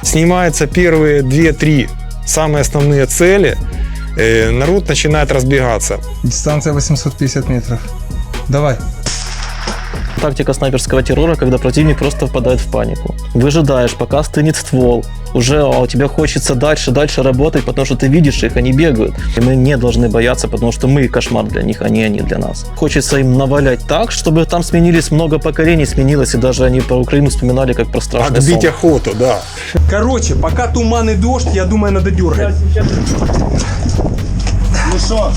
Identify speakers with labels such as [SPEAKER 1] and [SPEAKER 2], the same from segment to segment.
[SPEAKER 1] снимаются первые 2-3 самые основные цели, народ начинает разбегаться.
[SPEAKER 2] Дистанция 850 метров. Давай.
[SPEAKER 3] Тактика снайперского террора, когда противник просто впадает в панику. Выжидаешь, пока стынет ствол. Уже у тебя хочется дальше работать, потому что ты видишь их, они бегают. И мы не должны бояться, потому что мы кошмар для них, а не они для нас. Хочется им навалять так, чтобы там сменились много поколений, сменилось, и даже они про Украину вспоминали как про страшный
[SPEAKER 1] Отбить
[SPEAKER 3] сон.
[SPEAKER 1] охоту, да.
[SPEAKER 2] Короче, пока туман и дождь, я думаю, надо дергать. Ну что?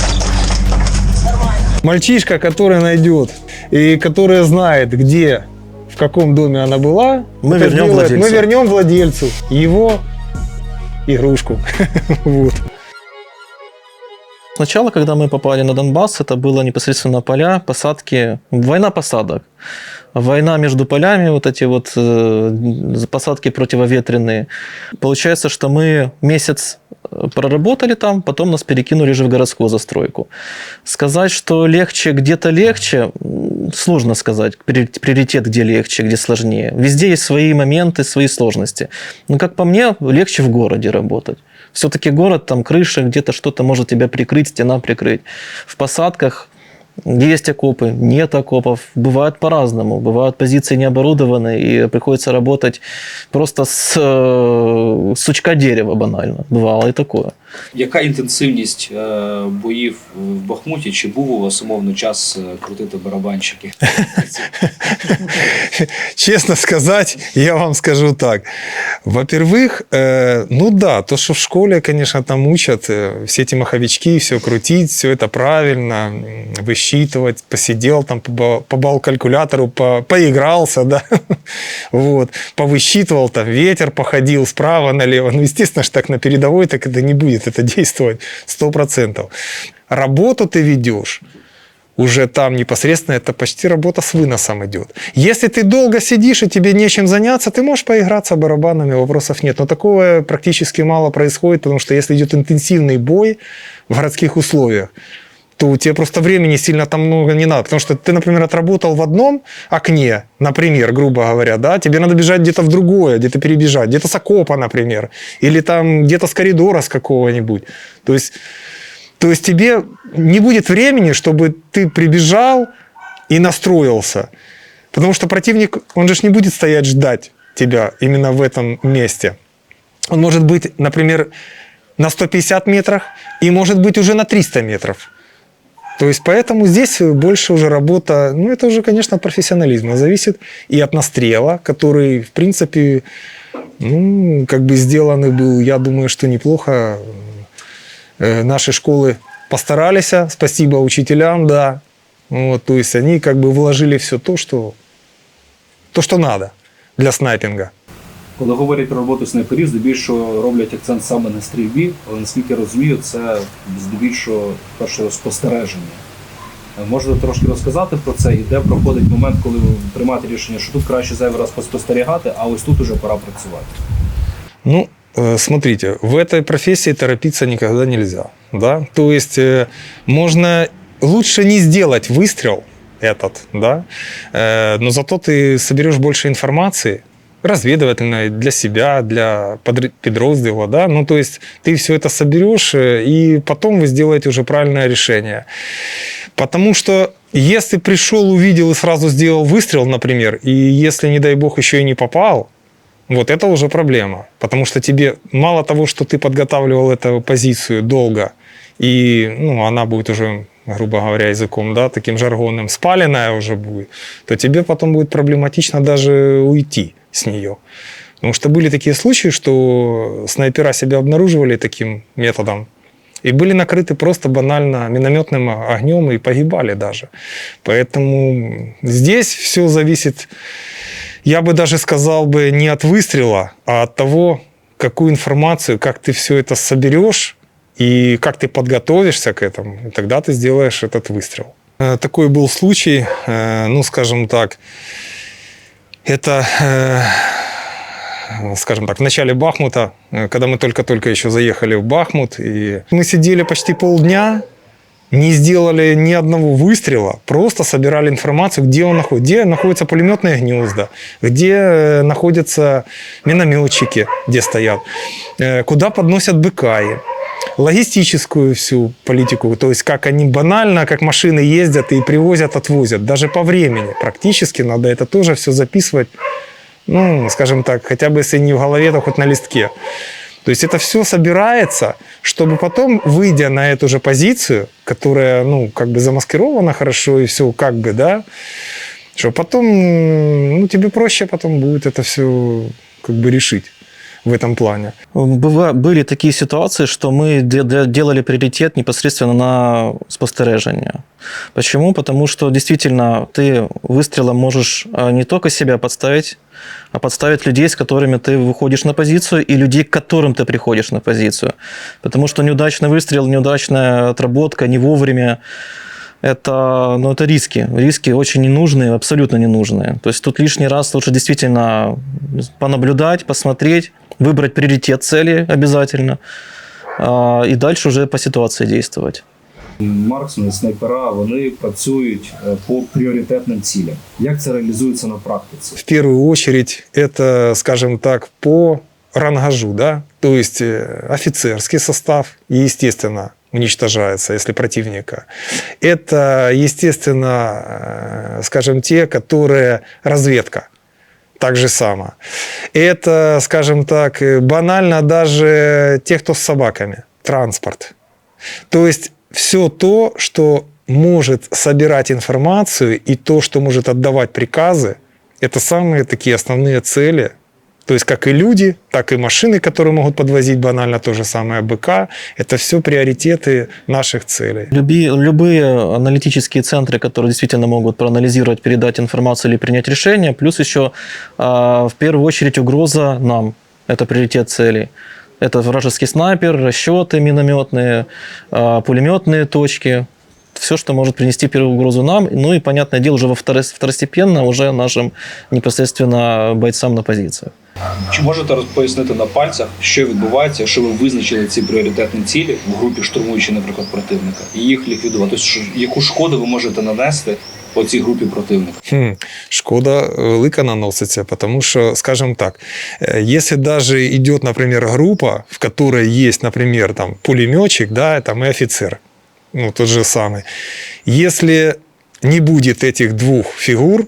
[SPEAKER 1] Мальчишка, который найдет и который знает, где, в каком доме она была,
[SPEAKER 3] Мы вернем владельцу.
[SPEAKER 1] Мы вернем владельцу его игрушку. Вот.
[SPEAKER 3] Сначала, когда мы попали на Донбасс, это было непосредственно поля, посадки, война посадок. Война между полями, вот эти вот посадки противоветренные. Получается, что мы месяц проработали там, потом нас перекинули же в городскую застройку. Сказать, что легче, где-то легче, сложно сказать. Приоритет где легче, где сложнее. Везде есть свои моменты, свои сложности. Но, как по мне, легче в городе работать. Все-таки город, там крыша, где-то что-то может тебя прикрыть, стена прикрыть. В посадках есть окопы, нет окопов. Бывает по-разному. Бывают позиции не оборудованные, и приходится работать просто с сучка дерева банально. Бывало и такое.
[SPEAKER 4] Яка інтенсивність боїв в Бахмуті? Чи був у вас умовно час крутити барабанщики?
[SPEAKER 1] Честно сказать, я вам скажу так. Во-первых, ну да, то, что в школе, конечно, там учат все эти маховички, все крутить, все это правильно, высчитывать, посидел там, по бал-калькулятору, поигрался, да, вот, повысчитывал, там ветер походил справа налево. Ну, естественно, что так на передовой так это не будет, это действовать 100%. Работу ты ведешь уже там непосредственно, это почти работа с выносом идет. Если ты долго сидишь и тебе нечем заняться, ты можешь поиграться барабанами, вопросов нет. Но такого практически мало происходит, потому что если идет интенсивный бой в городских условиях, то тебе просто времени сильно там много не надо. Потому что ты, например, отработал в одном окне, например, грубо говоря, да, тебе надо бежать где-то в другое, где-то перебежать, где-то с окопа, например, или там где-то с коридора с какого-нибудь. То есть тебе не будет времени, чтобы ты прибежал и настроился. Потому что противник, он же не будет стоять ждать тебя именно в этом месте. Он может быть, например, на 150 метрах и может быть уже на 300 метров. То есть поэтому здесь больше уже работа, ну это уже, конечно, от профессионализма зависит и от настрела, который, в принципе, ну, как бы сделанный был, я думаю, что неплохо. Наши школы постарались, спасибо учителям, да. Вот, то есть они как бы вложили все то, что надо для снайпинга.
[SPEAKER 4] Коли говорять про роботу снайперів, здебільшого роблять акцент саме на стрільбі, але наскільки розумію, це здебільшого перше спостереження. Можете трошки розказати про це і де проходить момент, коли ви приймаєте рішення, що тут краще зайвий раз поспостерігати, а ось тут уже пора працювати?
[SPEAKER 1] Ну, смотрите, в этой профессии торопиться никогда нельзя. Да? То есть можно лучше не сделать выстрел этот, да? Но зато ты соберешь больше информации, разведывательной для себя, для подроздела, да, ну, то есть ты все это соберешь, и потом вы сделаете уже правильное решение. Потому что если пришел, увидел и сразу сделал выстрел, например, и если, не дай бог, еще и не попал, вот это уже проблема. Потому что тебе мало того, что ты подготавливал эту позицию долго, и ну, она будет уже, грубо говоря, языком, да, таким жаргонным, спаленная уже будет, то тебе потом будет проблематично даже уйти с нее. Потому что были такие случаи, что снайпера себя обнаруживали таким методом и были накрыты просто банально минометным огнем и погибали даже. Поэтому здесь все зависит, я бы даже сказал бы, не от выстрела, а от того, какую информацию, как ты все это соберешь и как ты подготовишься к этому, и тогда ты сделаешь этот выстрел. Такой был случай, ну, скажем так, это, скажем так, в начале Бахмута, когда мы только-только еще заехали в Бахмут, и мы сидели почти полдня, не сделали ни одного выстрела, просто собирали информацию, где находятся пулеметные гнезда, где находятся минометчики, где стоят, куда подносят БКи, логистическую всю политику, то есть как они банально, как машины ездят и привозят, отвозят, даже по времени практически надо это тоже все записывать, ну, скажем так, хотя бы если не в голове, то хоть на листке. То есть это все собирается, чтобы потом, выйдя на эту же позицию, которая, ну, как бы замаскирована хорошо и все как бы, да, что потом, ну, тебе проще потом будет это все как бы решить в этом плане.
[SPEAKER 3] Были такие ситуации, что мы делали приоритет непосредственно на спостережение. Почему? Потому что действительно ты выстрелом можешь не только себя подставить, а подставить людей, с которыми ты выходишь на позицию, и людей, к которым ты приходишь на позицию. Потому что неудачный выстрел, неудачная отработка, не вовремя, это риски. Риски очень ненужные, абсолютно ненужные. То есть тут лишний раз лучше действительно понаблюдать, посмотреть, выбрать приоритет цели обязательно, и дальше уже по ситуации действовать.
[SPEAKER 4] Марксмени, снайпера, вони працюють по пріоритетним цілям. Як це реалізується на практиці?
[SPEAKER 1] В первую очередь это, скажем так, по рангажу, да, то есть офицерский состав, естественно, уничтожается, если противника. Это, естественно, скажем, те, которые разведка. Так же само. Это, скажем так, банально даже те, кто с собаками. Транспорт. То есть все то, что может собирать информацию и то, что может отдавать приказы, это самые такие основные цели. То есть как и люди, так и машины, которые могут подвозить банально то же самое БК. Это все приоритеты наших целей.
[SPEAKER 3] Любые аналитические центры, которые действительно могут проанализировать, передать информацию или принять решение, плюс еще в первую очередь угроза нам. Это приоритет целей. Это вражеский снайпер, расчеты минометные, пулеметные точки. Все, что может принести первую угрозу нам. Ну и, понятное дело, уже второстепенно уже нашим непосредственно бойцам на позициях.
[SPEAKER 4] Чи можете пояснити на пальцях, що відбувається, що ви визначили ці пріоритетні цілі в групі штурмуючи, наприклад, противника, і їх ліквідувати? Тобто, яку шкоду ви можете нанести по цій групі противника?
[SPEAKER 1] Шкода велика наносится, потому что, скажем так, если даже идет, например, группа, в которой есть, например, там пулеметчик, да, там и офицер, ну, тот же самый, если не будет этих двух фигур,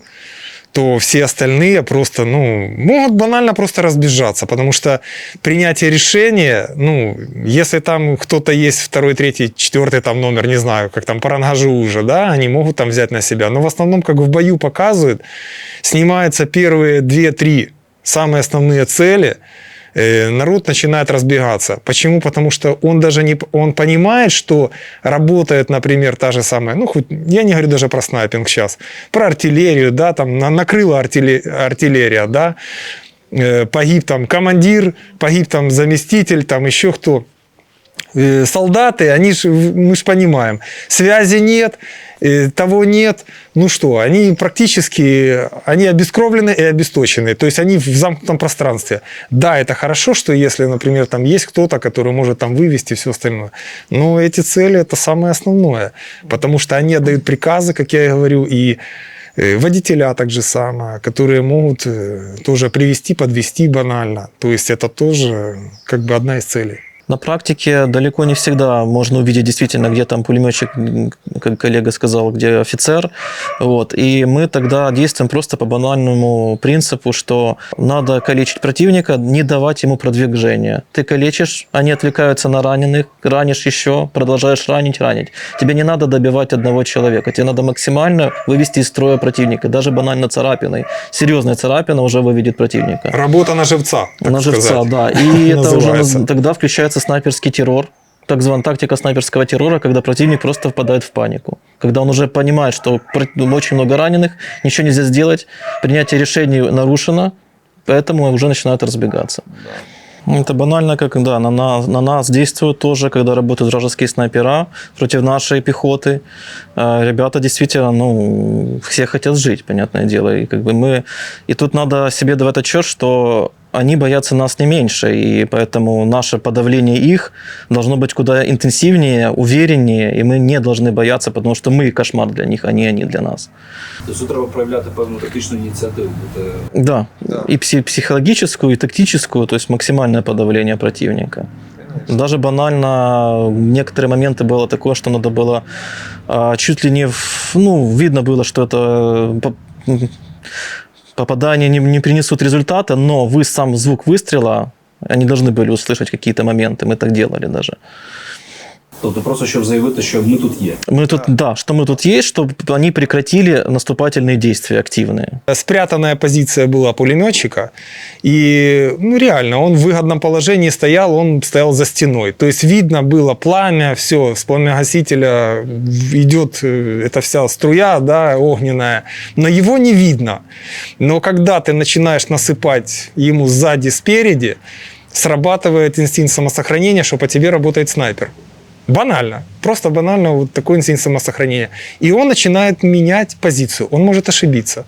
[SPEAKER 1] то все остальные просто, ну, могут банально просто разбежаться, потому что принятие решения, ну, если там кто-то есть второй, третий, четвертый там номер, не знаю, как там по рангажу уже, да, они могут там взять на себя, но в основном, как в бою показывают, снимаются первые 2-3 самые основные цели, народ начинает разбегаться. Почему? Потому что он даже он понимает, что работает, например, та же самая, ну, хоть, я не говорю даже про снайпинг сейчас, про артиллерию, да, там накрыла артиллерия, да, погиб там командир, погиб там заместитель, там еще кто. Солдаты, мы же понимаем, связи нет, того нет, ну что, они практически, они обескровлены и обесточены, то есть они в замкнутом пространстве. Да, это хорошо, что если, например, там есть кто-то, который может там вывести все остальное, но эти цели это самое основное, потому что они отдают приказы, как я и говорю, и водителя так же само, которые могут тоже привести, подвести банально, то есть это тоже как бы одна из целей.
[SPEAKER 3] На практике далеко не всегда можно увидеть действительно, где там пулеметчик, как коллега сказал, где офицер. Вот. И мы тогда действуем просто по банальному принципу, что надо калечить противника, не давать ему продвижения. Ты калечишь, они отвлекаются на раненых, ранишь еще, продолжаешь ранить. Тебе не надо добивать одного человека, тебе надо максимально вывести из строя противника. Даже банально царапиной. Серьезная царапина уже выведет противника.
[SPEAKER 1] Работа на живца.
[SPEAKER 3] На живца,
[SPEAKER 1] сказать.
[SPEAKER 3] да. И это уже тогда включается снайперский террор, так званая тактика снайперского террора, когда противник просто впадает в панику. Когда он уже понимает, что очень много раненых, ничего нельзя сделать, принятие решений нарушено, поэтому уже начинают разбегаться. Это банально, как да, на нас действуют тоже, когда работают вражеские снайпера против нашей пехоты. Ребята действительно, ну, все хотят жить, понятное дело. И, как бы и тут надо себе давать отчет, что они боятся нас не меньше, и поэтому наше подавление их должно быть куда интенсивнее, увереннее, и мы не должны бояться, потому что мы кошмар для них, а не они для нас.
[SPEAKER 4] Тобто треба проявляти певну тактичну ініціативу.
[SPEAKER 3] Да, и психологическую, и тактическую, то есть максимальное подавление противника. Даже банально в некоторые моменты было такое, что надо было чуть ли не... видно было, что это попадания не принесут результата, но сам звук выстрела, они должны были услышать какие-то моменты, мы так делали даже.
[SPEAKER 4] Тобто просто щоб заявити, що ми тут є.
[SPEAKER 3] Что мы тут есть, чтобы они прекратили наступательные действия активные.
[SPEAKER 1] Спрятанная позиция была пулеметчика, и реально он в выгодном положении стоял, он стоял за стеной. То есть видно было пламя, все, с пламя-гасителя идет эта вся струя, да, огненная, но его не видно. Но когда ты начинаешь насыпать ему сзади, спереди, срабатывает инстинкт самосохранения, что по тебе работает снайпер. Банально, просто банально вот такой инстинкт самосохранения. И он начинает менять позицию. Он может ошибиться.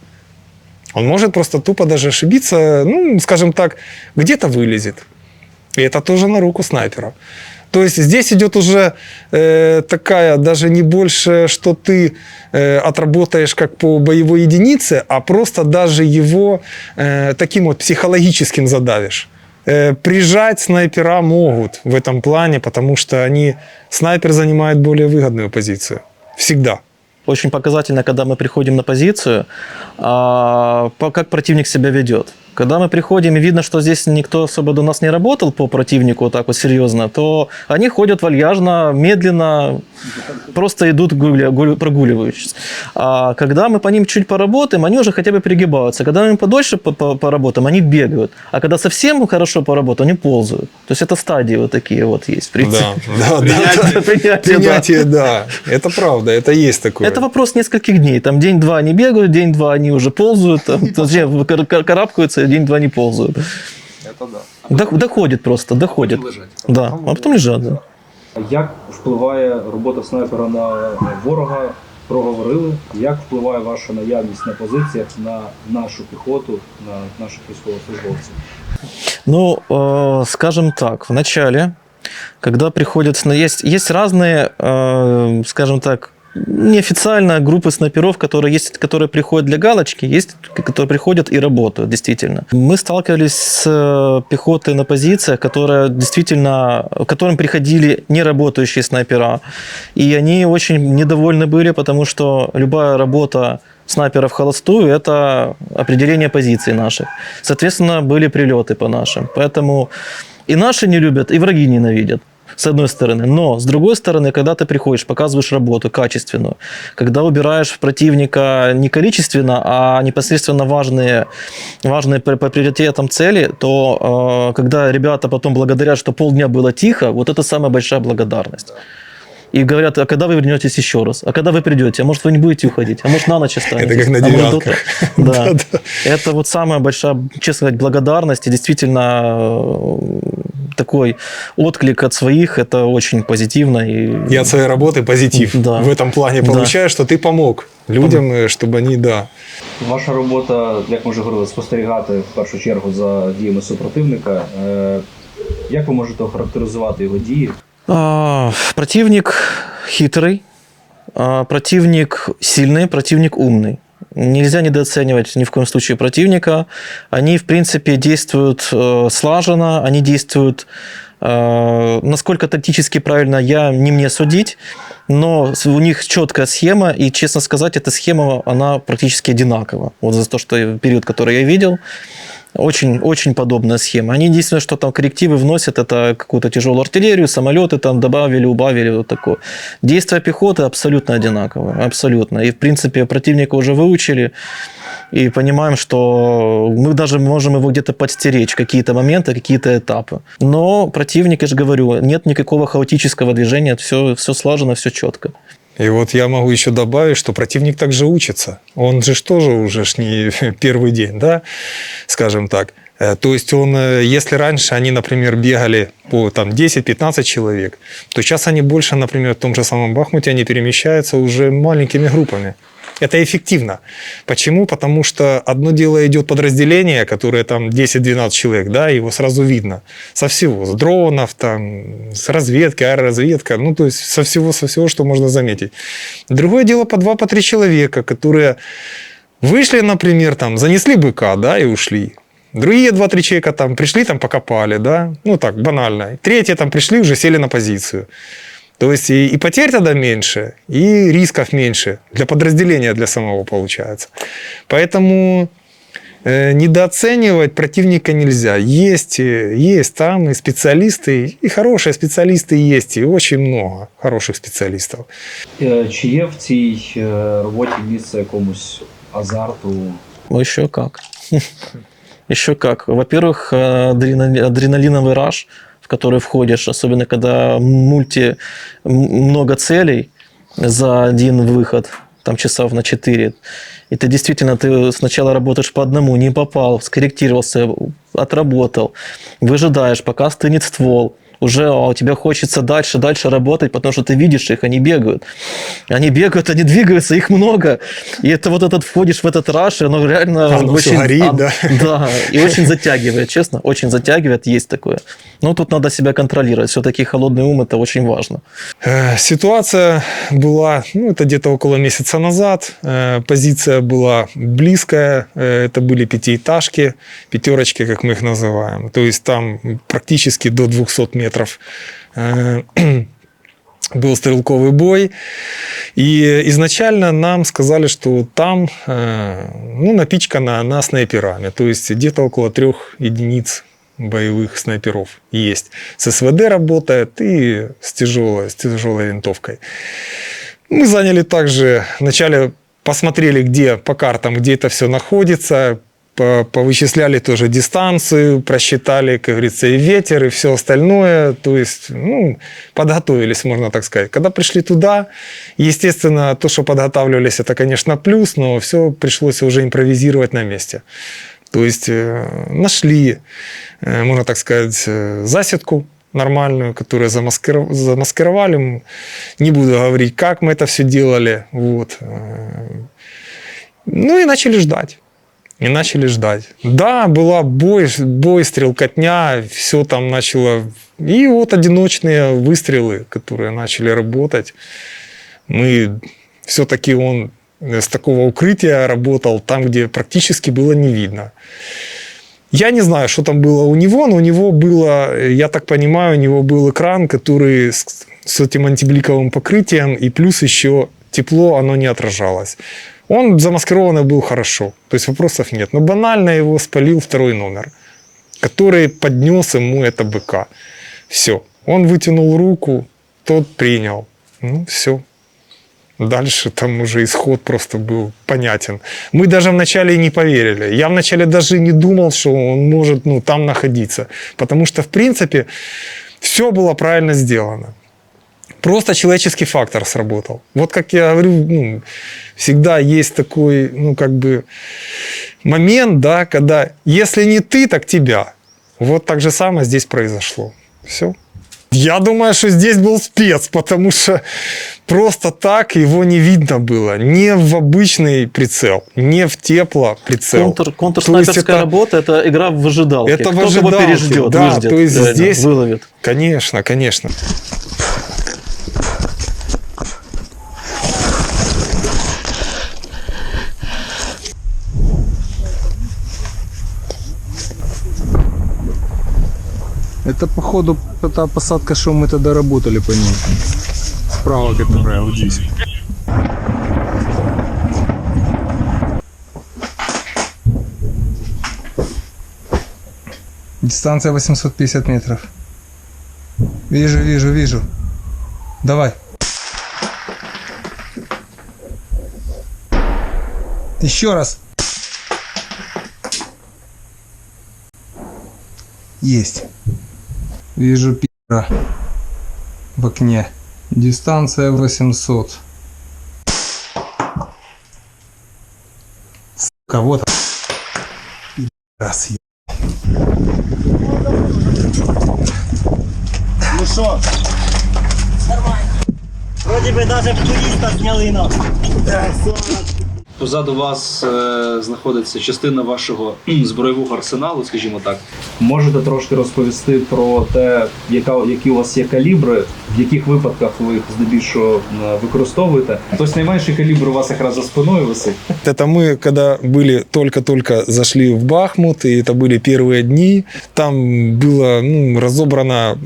[SPEAKER 1] Он может просто тупо даже ошибиться, скажем так, где-то вылезет. И это тоже на руку снайпера. То есть здесь идет уже такая, даже не больше, что ты отработаешь как по боевой единице, а просто даже его таким вот психологическим задавишь. Прижать снайпера могут в этом плане, потому что снайпер занимает более выгодную позицию. Всегда.
[SPEAKER 3] Очень показательно, когда мы приходим на позицию, как противник себя ведет. Когда мы приходим и видно, что здесь никто особо до нас не работал по противнику так вот серьезно, то они ходят вальяжно, медленно, просто идут прогуливаючись. А когда мы по ним чуть поработаем, они уже хотя бы пригибаются. Когда мы подольше поработаем, они бегают. А когда совсем хорошо поработают, они ползают. То есть это стадии вот такие вот есть. В принципе.
[SPEAKER 1] Да. Принятие, да. Это правда, это есть такое.
[SPEAKER 3] Это вопрос нескольких дней. Там день-два они бегают, день-два они уже ползают, карабкаются, день-два не ползают.
[SPEAKER 4] Это да.
[SPEAKER 3] Доходит просто, доходит. Да, а потом лежат. Да.
[SPEAKER 4] Як впливає робота снайпера на ворога? Проговорили. Як впливає ваша наявність на позиціях на нашу піхоту, на наших військовослужбовців?
[SPEAKER 3] Скажем так, в начале, когда приходят... Есть разные, скажем так, неофициально группы снайперов, которые приходят для галочки, есть, которые приходят и работают, действительно. Мы сталкивались с пехотой на позициях, к которым приходили неработающие снайпера, и они очень недовольны были, потому что любая работа снайпера в холостую – это определение позиций наших. Соответственно, были прилеты по нашим. Поэтому и наши не любят, и враги ненавидят. С одной стороны. Но, с другой стороны, когда ты приходишь, показываешь работу качественную, когда убираешь противника не количественно, а непосредственно важные по приоритетам цели, то когда ребята потом благодарят, что полдня было тихо, вот это самая большая благодарность. И говорят, а когда вы вернетесь еще раз? А когда вы придете? А может, вы не будете уходить? А может, на ночь останетесь?
[SPEAKER 1] Это как на девятках.
[SPEAKER 3] Да. Это вот самая большая, честно сказать, благодарность. И действительно, такой отклик от своих, это очень позитивно. И
[SPEAKER 1] от своей работы позитив.
[SPEAKER 3] Да.
[SPEAKER 1] В этом плане получаешь, что ты помог людям, чтобы они,
[SPEAKER 4] Ваша робота, як ми вже говорили, спостерігати в першу чергу за діями супротивника. Як ви можете охарактеризувати його дії?
[SPEAKER 3] Противник хитрый, противник сильный, противник умный. Нельзя недооценивать ни в коем случае противника. Они, в принципе, действуют слаженно, они действуют, насколько тактически правильно, не мне судить, но у них четкая схема, и, честно сказать, эта схема, она практически одинакова. Вот за то, что период, который я видел, очень, очень подобная схема. Они единственное, что там коррективы вносят, это какую-то тяжелую артиллерию, самолеты там добавили, убавили, вот такое. Действия пехоты абсолютно одинаковые, абсолютно. И, в принципе, противника уже выучили, и понимаем, что мы даже можем его где-то подстеречь, какие-то моменты, какие-то этапы. Но противник, я же говорю, нет никакого хаотического движения, все слажено, все четко.
[SPEAKER 1] И вот я могу еще добавить, что противник также учится. Он же тоже уже не первый день, да, скажем так. То есть если раньше они, например, бегали по 10-15 человек, то сейчас они больше, например, в том же самом Бахмуте, они перемещаются уже маленькими группами. это эффективно. Почему? Потому что одно дело идет подразделение, которое там 10-12 человек, да, его сразу видно. Со всего, с дронов, там, с разведки, аэроразведка, ну, то есть со всего, что можно заметить. Другое дело по 2-3 человека, которые вышли, например, там, занесли быка, да, и ушли. Другие 2-3 человека там пришли, там покопали, да, ну так, банально. Третьи там пришли, уже сели на позицию. То есть и потерь тогда меньше, и рисков меньше для подразделения, для самого получается. Поэтому недооценивать противника нельзя. Есть там и специалисты, и хорошие специалисты есть, и очень много хороших специалистов.
[SPEAKER 4] Чи є в цій роботі місце якомусь азарту?
[SPEAKER 3] Ну, еще как. Еще как. Во-первых, адреналиновый раш, в который входишь, особенно когда много целей за один выход, там часов на 4. И ты действительно сначала работаешь по одному, не попал, скорректировался, отработал, выжидаешь, пока стынет ствол. Уже у тебя хочется дальше работать, потому что ты видишь их, они бегают. Они двигаются, их много. И это вот входишь в этот раш, и оно реально очень...
[SPEAKER 1] горит, да?
[SPEAKER 3] Да, и очень затягивает, честно, очень затягивает, есть такое. Но тут надо себя контролировать. Все-таки холодный ум – это очень важно.
[SPEAKER 1] Ситуация была, это где-то около месяца назад. Позиция была близкая. Это были пятиэтажки, пятерочки, как мы их называем. То есть там практически до 200 метров был стрелковый бой. И изначально нам сказали, что там напичкана она снайперами. То есть где-то около 3 единиц боевых снайперов есть. С СВД работает и с тяжелой винтовкой. Мы заняли также, вначале посмотрели, где по картам, где это все находится, повычисляли тоже дистанцию, просчитали, как говорится, и ветер, и все остальное. То есть, подготовились, можно так сказать. Когда пришли туда, естественно, то, что подготавливались, это, конечно, плюс, но все пришлось уже импровизировать на месте. То есть нашли, можно так сказать, засидку нормальную, которую замаскировали. Не буду говорить, как мы это все делали. Вот. И начали ждать. Да, была бой, стрелкотня, все там начало. И вот одиночные выстрелы, которые начали работать. Все-таки он с такого укрытия работал, там, где практически было не видно. Я не знаю, что там было у него, но у него было, я так понимаю, у него был экран, который с этим антибликовым покрытием, и плюс еще тепло, оно не отражалось. Он замаскированный был хорошо, то есть вопросов нет. Но банально его спалил 2-й номер, который поднес ему это БК. Все. Он вытянул руку, тот принял. Все. Дальше там уже исход просто был понятен. Мы даже вначале не поверили. Я вначале даже не думал, что он может там находиться. Потому что, в принципе, все было правильно сделано. Просто человеческий фактор сработал. Вот как я говорю, всегда есть такой, момент, да, когда если не ты, так тебя. Вот так же самое здесь произошло. Все. Я думаю, что здесь был спец, потому что просто так его не видно было. Не в обычный прицел, не в теплоприцел.
[SPEAKER 3] Контрснайперская работа – это игра в выжидалке.
[SPEAKER 1] Это
[SPEAKER 3] кто кого переждет,
[SPEAKER 1] да,
[SPEAKER 3] выждет,
[SPEAKER 1] то есть
[SPEAKER 3] реально,
[SPEAKER 1] здесь,
[SPEAKER 3] выловит.
[SPEAKER 1] Конечно.
[SPEAKER 2] Это, походу, та посадка, что мы тогда работали по ней. Справа, которая вот здесь. Дистанция 850 метров. Вижу. Давай. Еще раз. Есть. Вижу пи***ра в окне. Дистанция 800. Сука, вот. Пи***раз,
[SPEAKER 5] Ну що? Нормально. Вроді би навіть туриста зняли нам.
[SPEAKER 4] Позаду вас знаходиться частина вашого збройового арсеналу, скажімо так. Можете трошки розповісти про те, які у вас є калібри, в яких випадках ви їх здебільшого використовуєте? Тобто найменший калібр у вас якраз за спиною висить.
[SPEAKER 1] Это мы, когда были только-только зашли в Бахмут, и это были первые дни, там была разобрана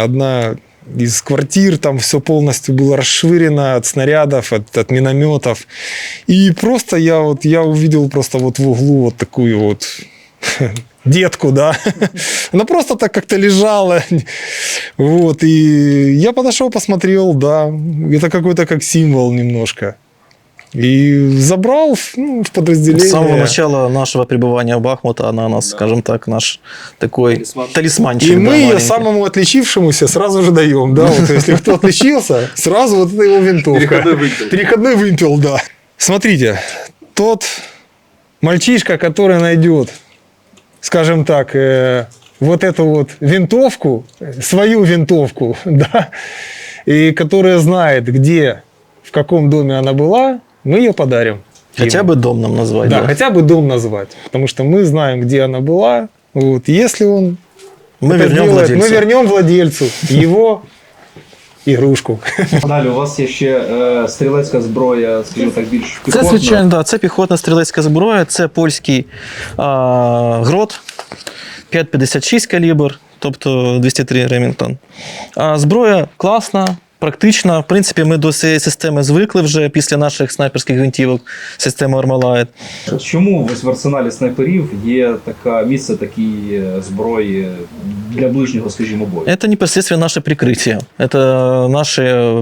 [SPEAKER 1] одна из квартир, там все полностью было расшвырено от снарядов, от минометов. И просто я увидел просто вот в углу вот такую вот детку, да. Она просто так как-то лежала. Вот, и я подошел, посмотрел, да. Это какой-то как символ немножко. И забрал в подразделение.
[SPEAKER 3] С самого начала нашего пребывания в Бахмута она у нас, скажем так, наш такой талисманчик.
[SPEAKER 1] И мы ее
[SPEAKER 3] маленький.
[SPEAKER 1] самому отличившемуся сразу же даем. Да? Вот, если кто отличился, сразу вот это его винтовка.
[SPEAKER 4] Переходной вымпел.
[SPEAKER 1] Переходной вымпел, да. Смотрите, тот мальчишка, который найдет, скажем так, вот эту вот винтовку, свою винтовку, да, и которая знает, где, в каком доме она была, мы ее подарим.
[SPEAKER 3] Хотя
[SPEAKER 1] ему.
[SPEAKER 3] бы дом нам назвать.
[SPEAKER 1] Да, хотя бы дом назвать. Потому что мы знаем, где она была. Вот. Если он
[SPEAKER 3] Мы
[SPEAKER 1] это
[SPEAKER 3] вернем
[SPEAKER 1] делает,
[SPEAKER 3] владельцу.
[SPEAKER 1] мы вернем владельцу его игрушку.
[SPEAKER 4] Далі у вас є ще стрілецька зброя, скажімо так, більш
[SPEAKER 3] Це,
[SPEAKER 4] піхотна.
[SPEAKER 3] звичайно, да, це піхотна стрілецька зброя, це польський грот, 5,56 калібр, тобто 203 Ремінгтон. Зброя класна, практична. В принципі, ми до цієї системи звикли вже після наших снайперських гвинтівок, системи Armalite.
[SPEAKER 4] Чому ось в арсеналі снайперів є така місце такій зброї для ближнього, скажімо, бою?
[SPEAKER 3] Это непосредственно наше прикрытие. Это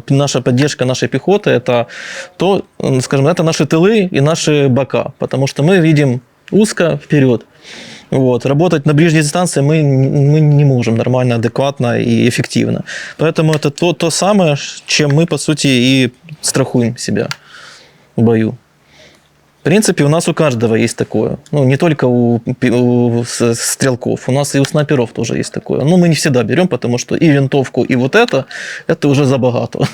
[SPEAKER 3] наша поддержка нашей пехоты. Это то, скажем, это наши тылы и наши бока. Потому что мы видим узко вперед. Вот. Работать на ближней дистанции мы не можем нормально, адекватно и эффективно. Поэтому это то самое, чем мы, по сути, и страхуем себя в бою. В принципе, у нас у каждого есть такое. Ну, не только у стрелков, у нас и у снайперов тоже есть такое. Но мы не всегда берем, потому что и винтовку, и вот это уже забагато.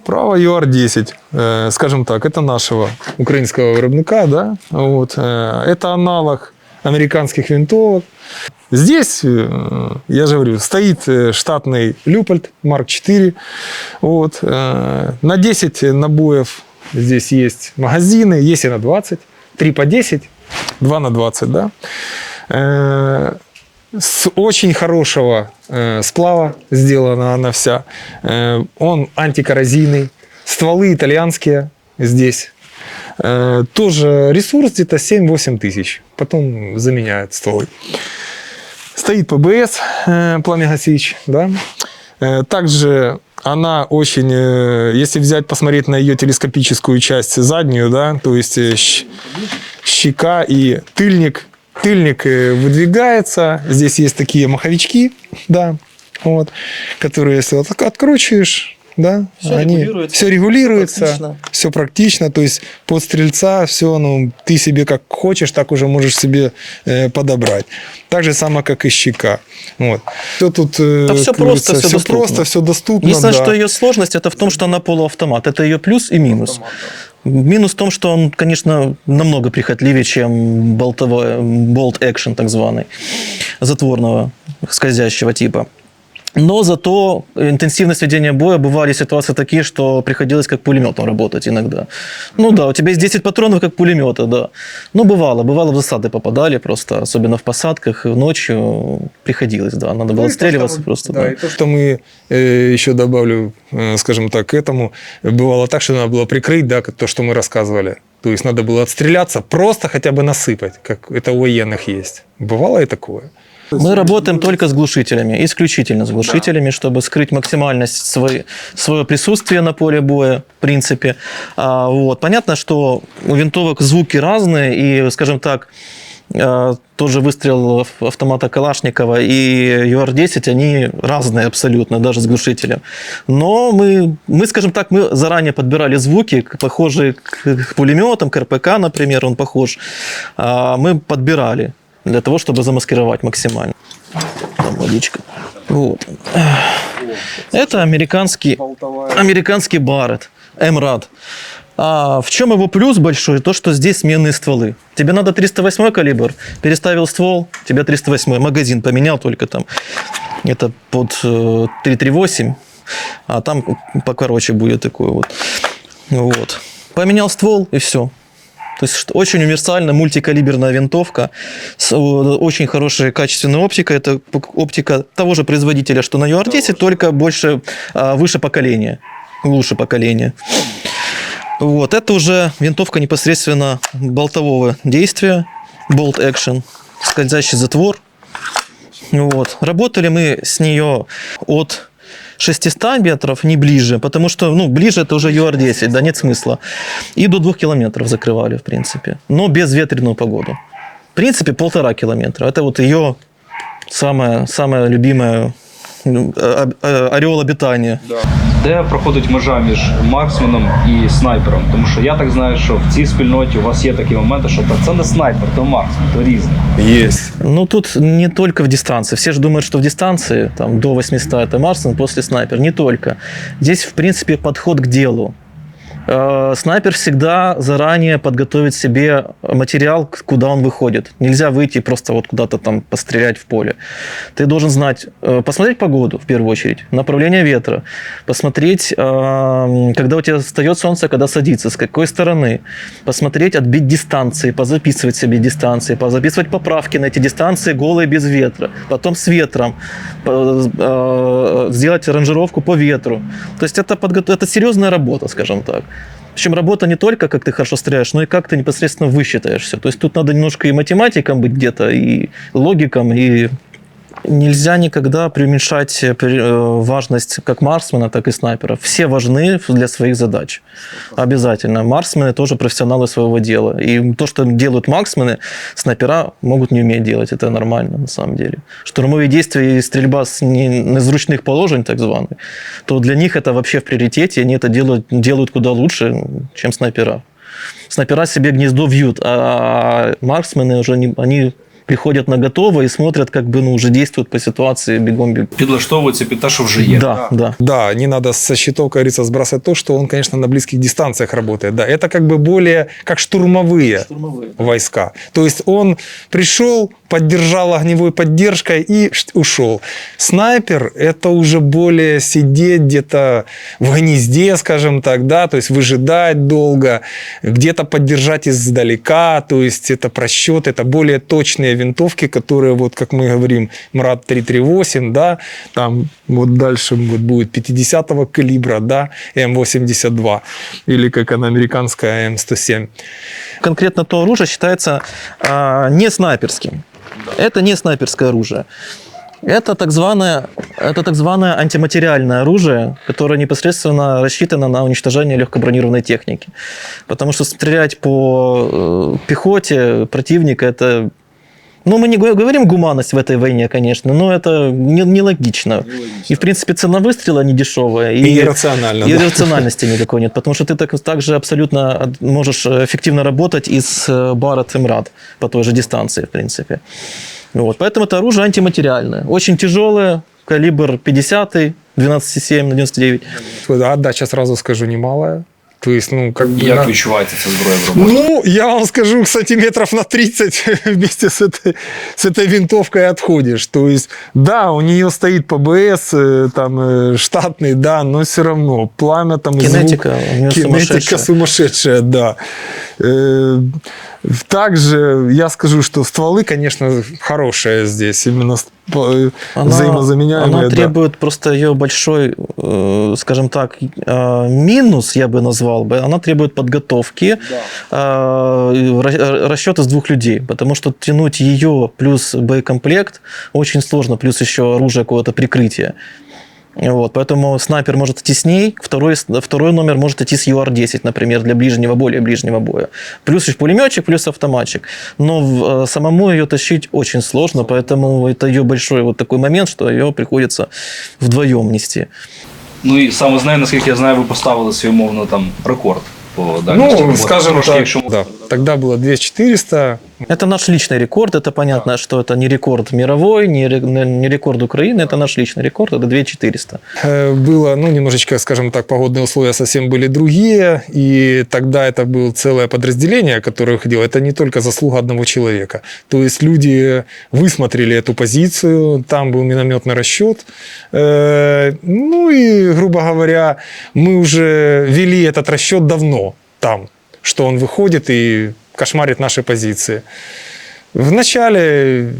[SPEAKER 1] Право ЮАР-10, скажем так, это нашего украинского виробника, да? Вот. Это аналог американских винтовок. Здесь, я же говорю, стоит штатный Люпольд Марк 4. Вот. На 10 набоев здесь есть магазины, есть и на 20. 3 по 10, 2 на 20, да? С очень хорошего сплава сделана она вся. Он антикоррозийный. Стволы итальянские здесь. Тоже ресурс где-то 7-8 тысяч. Потом заменяют стволы. Стоит ПБС, пламя-гасич. Да? Также она очень, если взять, посмотреть на ее телескопическую часть заднюю, да, то есть щека и тыльник. Тыльник выдвигается. Здесь есть такие маховички, да, вот, которые, если вот откручиваешь, да, все регулируется,
[SPEAKER 3] Практично.
[SPEAKER 1] все практично. То есть под стрельца все, ты себе как хочешь, так уже можешь себе подобрать. Так же самое, как и щека. Вот. Все тут
[SPEAKER 3] все просто, все доступно.
[SPEAKER 1] просто, все доступно.
[SPEAKER 3] Единственное,
[SPEAKER 1] да.
[SPEAKER 3] что ее сложность, это в том, что она полуавтомат. Это ее плюс и минус. Минус в том, что он, конечно, намного прихотливее, чем болт-экшен, так званый, затворного, скользящего типа. Но зато интенсивность ведения боя, бывали ситуации такие, что приходилось как пулеметом работать иногда. Ну да, у тебя есть 10 патронов как пулемета, да. Ну бывало в засады попадали просто, особенно в посадках, ночью приходилось, да. Надо было отстреливаться просто.
[SPEAKER 1] Да,
[SPEAKER 3] Да.
[SPEAKER 1] и то, что мы еще добавлю, скажем так, к этому, бывало так, что надо было прикрыть, да, то, что мы рассказывали. То есть надо было отстреляться, просто хотя бы насыпать, как это у военных есть. Бывало и такое.
[SPEAKER 3] Мы работаем только с глушителями, исключительно с глушителями, чтобы скрыть максимальность свое присутствие на поле боя, в принципе. Вот. Понятно, что у винтовок звуки разные, и, скажем так, тот же выстрел автомата Калашникова и ЮАР-10, они разные абсолютно, даже с глушителем. Но мы, скажем так, мы заранее подбирали звуки, похожие к пулеметам, к РПК, например, он похож. Мы подбирали для того, чтобы замаскировать максимально. Там водичка. Вот. Это американский Барретт, МРАД. В чем его плюс большой? То, что здесь сменные стволы. Тебе надо 308 калибр, переставил ствол, тебе 308, магазин поменял только там. Это под 338, а там покороче будет такой вот. Вот. Поменял ствол и все. То есть очень универсальная мультикалиберная винтовка с очень хорошей качественной оптикой. Это оптика того же производителя, что на UR-10, только больше, выше поколения, лучше поколения. Вот. Это уже винтовка непосредственно болтового действия, bolt action, скользящий затвор. Вот. Работали мы с нее от 600 метров, не ближе, потому что, ближе это уже UR-10, да, нет смысла. И до 2 километров закрывали, в принципе, но без ветреную погоду. В принципе, 1,5 километра. Это вот ее самая любимая ореол обитания.
[SPEAKER 4] Де проходить межа між марксменом і снайпером? Тому що я так знаю, що в цій спільноті у вас є такі моменти, що це не снайпер, то марксмен, то різне.
[SPEAKER 1] Есть.
[SPEAKER 3] Тут не только в дистанции. Все же думают, что в дистанции там, до 800 это марксмен, после снайпер. Не только. Здесь, в принципе, подход к делу. Снайпер всегда заранее подготовит себе материал, куда он выходит. Нельзя выйти и просто вот куда-то там пострелять в поле. Ты должен знать, посмотреть погоду в первую очередь, направление ветра, посмотреть, когда у тебя встает солнце, когда садится, с какой стороны, посмотреть, отбить дистанции, позаписывать себе дистанции, позаписывать поправки на эти дистанции голые без ветра, потом с ветром, сделать ранжировку по ветру. То есть это серьезная работа, скажем так. Причем работа не только, как ты хорошо стреляешь, но и как ты непосредственно высчитаешь все. То есть тут надо немножко и математиком быть где-то, и логиком, и нельзя никогда преуменьшать важность как марксмена, так и снайпера. Все важны для своих задач. Обязательно. Марксмены тоже профессионалы своего дела. И то, что делают марксмены, снайпера могут не уметь делать. Это нормально, на самом деле. Штурмовые действия и стрельба с незручных положений, так званых, то для них это вообще в приоритете. Они это делают куда лучше, чем снайпера. Снайпера себе гнездо вьют, а марксмены уже они приходят на готово и смотрят, как бы, уже действуют по ситуации бегом.
[SPEAKER 4] Підлаштовуються під те, що вже є.
[SPEAKER 3] Да.
[SPEAKER 1] Да, не надо со счетов, как говорится, сбрасывать то, что он, конечно, на близких дистанциях работает. Да, это как бы более как штурмовые войска. То есть он пришел, поддержал огневой поддержкой и ушел. Снайпер – это уже более сидеть где-то в гнезде, скажем так, да, то есть выжидать долго, где-то поддержать издалека, то есть это просчет, это более точные винтовки, которые, вот как мы говорим, МРАД 338, да, там вот дальше вот будет 50-го калибра, да, М82, или как она американская М107.
[SPEAKER 3] Конкретно то оружие считается не снайперским. Это не снайперское оружие. Это так званое антиматериальное оружие, которое непосредственно рассчитано на уничтожение легкобронированной техники. Потому что стрелять по пехоте противника – это... мы не говорим гуманность в этой войне, конечно, но это нелогично. И, в принципе, цена выстрела не дешевая.
[SPEAKER 1] И иррационально.
[SPEAKER 3] И рациональности никакой нет, потому что ты также абсолютно можешь эффективно работать из Барретт и МРАД по той же дистанции, в принципе. Вот. Поэтому это оружие антиматериальное. Очень тяжелое, калибр 50, 12,7 на 99.
[SPEAKER 1] Отдача, сразу скажу, немалая. То есть, как бы...
[SPEAKER 4] Як відчувається ця зброя в роботі?
[SPEAKER 1] Я вам скажу, кстати, метров на 30 вместе с этой винтовкой отходишь. То есть, да, у нее стоит ПБС, там, штатный, да, но все равно пламя там...
[SPEAKER 3] Кинетика,
[SPEAKER 1] кинетика сумасшедшая, да. Также я скажу, что стволы, конечно, хорошие здесь, именно взаимозаменяемые.
[SPEAKER 3] Она требует просто ее большой, скажем так, минус, я бы назвал бы. Она требует подготовки, расчета с 2 людей, потому что тянуть ее плюс боекомплект очень сложно, плюс еще оружие какого-то прикрытия. Вот, поэтому снайпер может идти с ней, второй номер может идти с UR-10, например, для более ближнего боя. Плюс еще пулеметчик, плюс автоматчик. Но самому ее тащить очень сложно, поэтому это ее большой вот такой момент, что ее приходится вдвоем нести.
[SPEAKER 4] І саме з нею, наскільки я знаю, ви поставили свій умовно там рекорд по дальності.
[SPEAKER 1] Скажем так, да. Тогда было 2400,
[SPEAKER 3] Это наш личный рекорд, это понятно, что это не рекорд мировой, не рекорд Украины, это наш личный рекорд, это 2400.
[SPEAKER 1] Было, ну, немножечко, скажем так, погодные условия совсем были другие, и тогда это было целое подразделение, которое ходило. Это не только заслуга одного человека. То есть люди высмотрели эту позицию, там был минометный расчет. Ну и, грубо говоря, мы уже вели этот расчет давно там, что он выходит и кошмарит наши позиции. Вначале,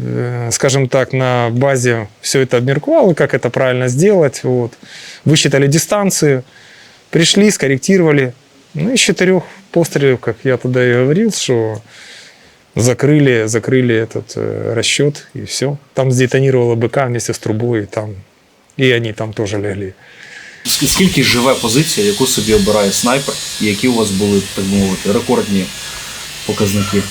[SPEAKER 1] скажем так, на базе все это обмерковало, как это правильно сделать. Вот. Высчитали дистанцию, пришли, скорректировали. Ну, из 4 пострелов, как я тогда и говорил, что закрыли этот расчет, и все. Там сдетонировала БК вместе с трубой, и они там тоже легли.
[SPEAKER 4] Скільки живе позиція, яку собі обирає снайпер, і які у вас були, так би мовити, рекордні показники?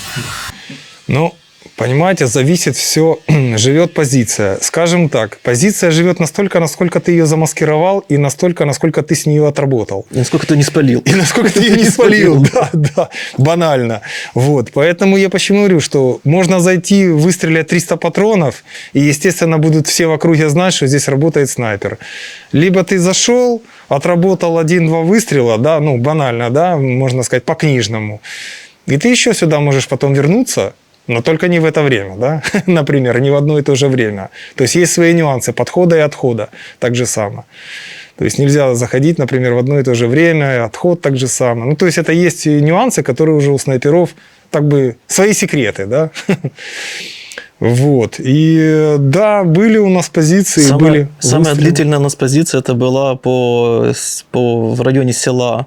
[SPEAKER 1] Ну, понимаете, зависит все, живет позиция. Скажем так, позиция живет настолько, насколько ты ее замаскировал, и настолько, насколько ты с нее отработал.
[SPEAKER 3] И насколько ты не спалил.
[SPEAKER 1] И насколько ты ее не спалил, да, банально. Вот, поэтому я почему говорю, что можно зайти, выстрелять 300 патронов, и, естественно, будут все в округе знать, что здесь работает снайпер. Либо ты зашел, отработал 1-2 выстрела, да, ну, банально, да, можно сказать, по-книжному. И ты еще сюда можешь потом вернуться, но только не в это время, да, например, не в одно и то же время. То есть есть свои нюансы подхода и отхода, так же само. То есть нельзя заходить, например, в одно и то же время, отход так же само. Ну, то есть это есть нюансы, которые уже у снайперов, так бы, свои секреты, да. Вот. И да, были у нас позиции.
[SPEAKER 3] Самая длительная у нас позиция это была в районе села.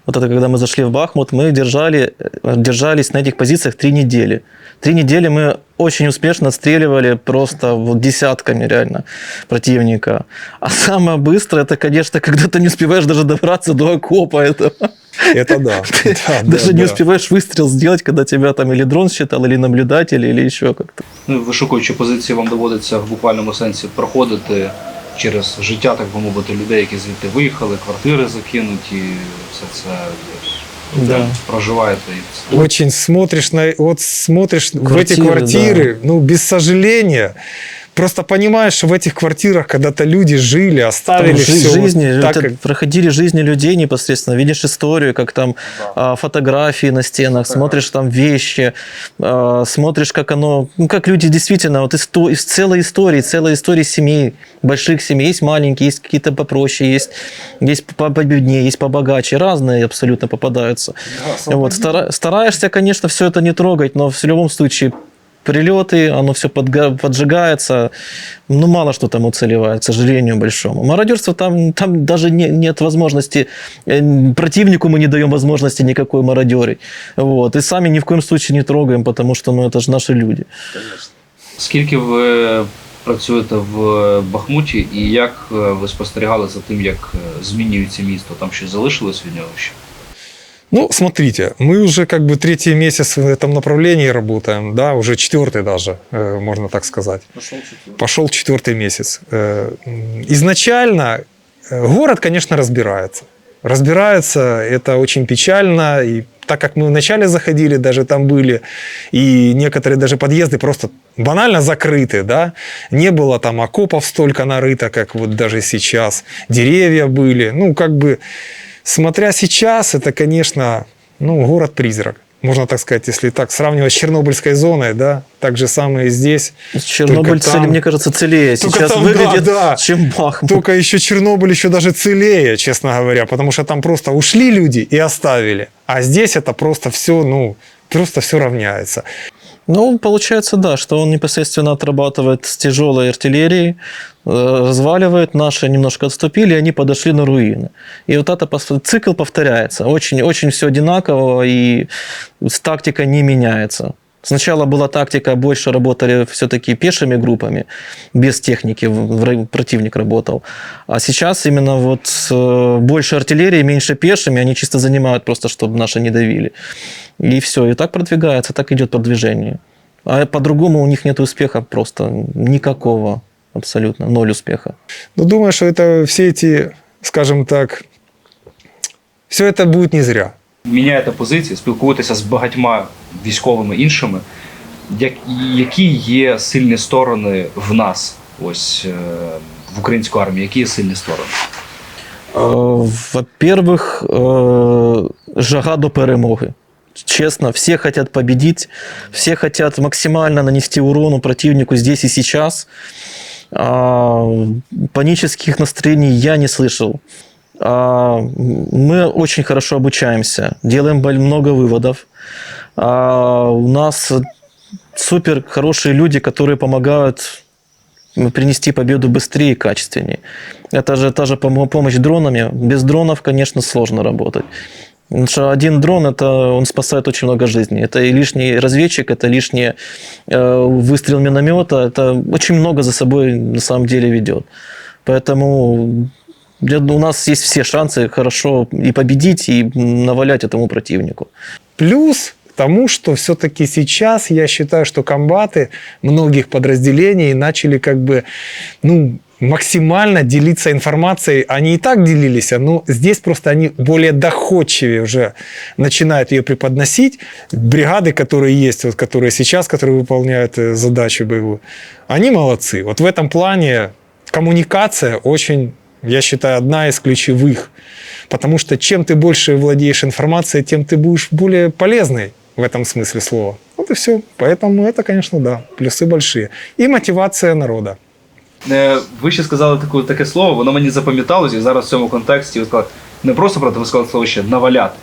[SPEAKER 3] Вот это когда мы зашли в Бахмут, мы держались на этих позициях 3 недели. 3 недели мы очень успешно отстреливали просто вот десятками реально противника. А самое быстрое, это, конечно, когда ты не успеваешь даже добраться до окопа этого.
[SPEAKER 1] Это да.
[SPEAKER 3] Даже не успеваешь выстрел сделать, когда тебя там или дрон считал, или наблюдатель, или еще как-то.
[SPEAKER 4] Ну, вишукуючи позиції, вам доводиться в буквальному сенсі проходити через життя, так би мовити, людей, які звідти виїхали, квартири закинуті, все це
[SPEAKER 3] Да.
[SPEAKER 4] проживаєте.
[SPEAKER 1] Очень смотришь в эти квартиры, да. Ну, без сожаления, просто понимаешь, что в этих квартирах когда-то люди жили, оставили все.
[SPEAKER 3] Проходили жизни людей непосредственно, видишь историю, как там фотографии на стенах, смотришь там вещи, смотришь, как оно, ну, как люди действительно, вот из целой истории семей, больших семей, есть маленькие, есть какие-то попроще, есть победнее, есть побогаче, разные абсолютно попадаются. Да, вот, стараешься, конечно, все это не трогать, но в любом случае прилеты, оно все поджигается, ну, мало что там уцелевает, к сожалению, большому. Мародерство там даже нет возможности, противнику мы не даем возможности никакой мародерить. Вот. И сами ни в коем случае не трогаем, потому что, ну, это же наши люди.
[SPEAKER 4] Конечно. Скільки ви працюєте в Бахмуті і як ви спостерігали за тим, як змінюється місто? Там щось залишилось від нього ще?
[SPEAKER 1] Ну, смотрите, мы уже как бы 3-й месяц в этом направлении работаем, да, уже 4-й даже, можно так сказать. Пошел 4-й месяц. Изначально город, конечно, разбирается. Разбирается, это очень печально, и так как мы вначале заходили, даже там были, и некоторые даже подъезды просто банально закрыты, да, не было там окопов столько нарыто, как вот даже сейчас, деревья были, ну, как бы... Смотря сейчас, это, конечно, ну, город-призрак. Можно так сказать, если так сравнивать с Чернобыльской зоной, да, так же самое и здесь.
[SPEAKER 3] Чернобыль, мне кажется, целее сейчас
[SPEAKER 1] там,
[SPEAKER 3] выглядит,
[SPEAKER 1] да.
[SPEAKER 3] чем Бахмут.
[SPEAKER 1] Только еще Чернобыль еще даже целее, честно говоря, потому что там просто ушли люди и оставили. А здесь это просто все, ну, просто все равняется.
[SPEAKER 3] Ну, получается, да, что он непосредственно отрабатывает с тяжелой артиллерией, разваливает, наши немножко отступили, и они подошли на руины. И вот этот цикл повторяется. Очень, очень все одинаково, и тактика не меняется. Сначала была тактика, больше работали все-таки пешими группами, без техники противник работал. А сейчас именно вот больше артиллерии, меньше пешими, они чисто занимают просто, чтобы наши не давили. И все, и так продвигается, так идет продвижение. А по-другому у них нет успеха просто никакого, абсолютно, 0 успеха.
[SPEAKER 1] Ну, думаю, что это все эти, скажем так, все это будет не зря.
[SPEAKER 4] Міняєте позиції, спілкуєтеся з багатьма військовими іншими. Які є сильні сторони в нас, ось в українській армії, які є сильні сторони?
[SPEAKER 3] Во-первых, жага до перемоги. Честно, все хотят победить, все хотят максимально нанести урону противнику здесь и сейчас. Панических настроений я не слышал. Мы очень хорошо обучаемся, делаем много выводов. У нас супер хорошие люди, которые помогают принести победу быстрее и качественнее. Это же та же помощь дронами. Без дронов, конечно, сложно работать. Потому что один дрон, он спасает очень много жизней. Это и лишний разведчик, это лишний выстрел миномета. Это очень много за собой на самом деле ведет. Поэтому у нас есть все шансы хорошо и победить, и навалять этому противнику.
[SPEAKER 1] Плюс к тому, что все-таки сейчас я считаю, что комбаты многих подразделений начали как бы, максимально делиться информацией. Они и так делились, но здесь просто они более доходчивее уже начинают ее преподносить. Бригады, которые есть, которые сейчас, которые выполняют задачу боевую, они молодцы. Вот в этом плане коммуникация очень, я считаю, одна из ключевых. Потому что чем ты больше владеешь информацией, тем ты будешь более полезный в этом смысле слова. Вот и все. Поэтому это, конечно, да, плюсы большие. И мотивация народа.
[SPEAKER 4] Ви ще сказали таке слово, воно мені запам'яталось, і зараз в цьому контексті ви сказали, не просто про те, ви сказали слово ще наваляти.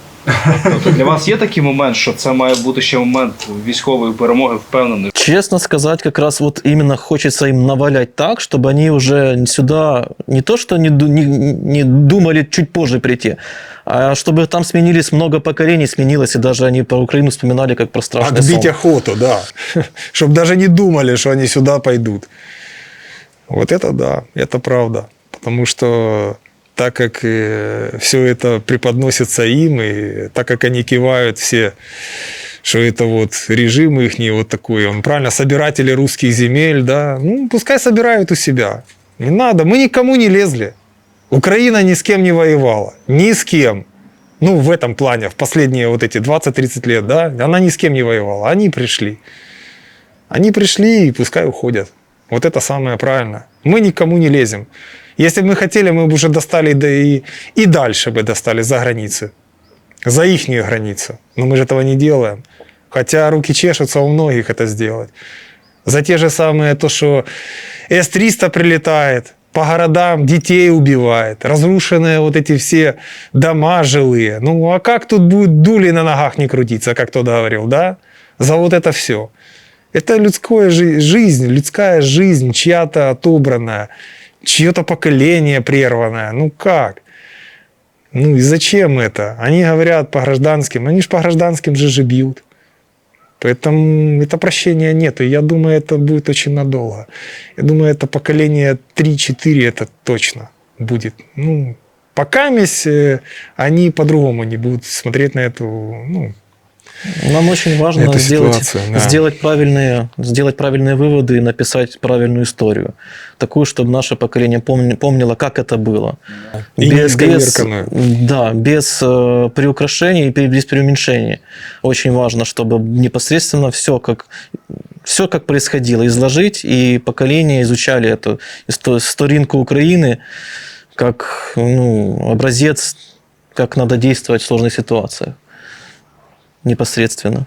[SPEAKER 4] Тобто для вас є такий момент, що це має бути ще момент військової перемоги, впевнений?
[SPEAKER 3] Честно сказать, как раз вот именно хочется им навалять так, чтобы они уже сюда не то, что не думали чуть позже прийти, а чтобы там сменились много поколений, сменилось, и даже они про Украину вспоминали как про страшный сон.
[SPEAKER 1] Отбить охоту, да. Чтобы даже не думали, что они сюда пойдут. Вот это да, это правда. Потому что так как все это преподносится им, и так как они кивают все, что это вот режим их вот такой, он правильно, собиратели русских земель, да, пускай собирают у себя. Не надо, мы никому не лезли. Украина ни с кем не воевала, ни с кем. В этом плане, в последние вот эти 20-30 лет, да, она ни с кем не воевала, они пришли. Они пришли и пускай уходят. Вот это самое правильное. Мы никому не лезем. Если бы мы хотели, мы бы уже достали, да и дальше бы достали за границу. За ихнюю границу. Но мы же этого не делаем. Хотя руки чешутся у многих это сделать. За те же самые, то, что С-300 прилетает, по городам детей убивает, разрушенные вот эти все дома жилые. А как тут будет дули на ногах не крутиться, как кто-то говорил, да? За вот это все. Это людская жизнь, чья-то отобранная, чье-то поколение прерванное. Как? И зачем это? Они говорят по гражданским, они же по гражданским же бьют. Поэтому это прощения нет. И я думаю, это будет очень надолго. Я думаю, это поколение 3-4 это точно будет. Пока они по-другому не будут смотреть на эту,
[SPEAKER 3] Нам очень важно сделать правильные выводы и написать правильную историю. Такую, чтобы наше поколение помнило, как это было.
[SPEAKER 1] И
[SPEAKER 3] без приукрашений и без преуменьшений. Очень важно, чтобы непосредственно все как происходило, изложить, и поколения изучали эту историнку Украины как образец, как надо действовать в сложных ситуациях. Непосредственно.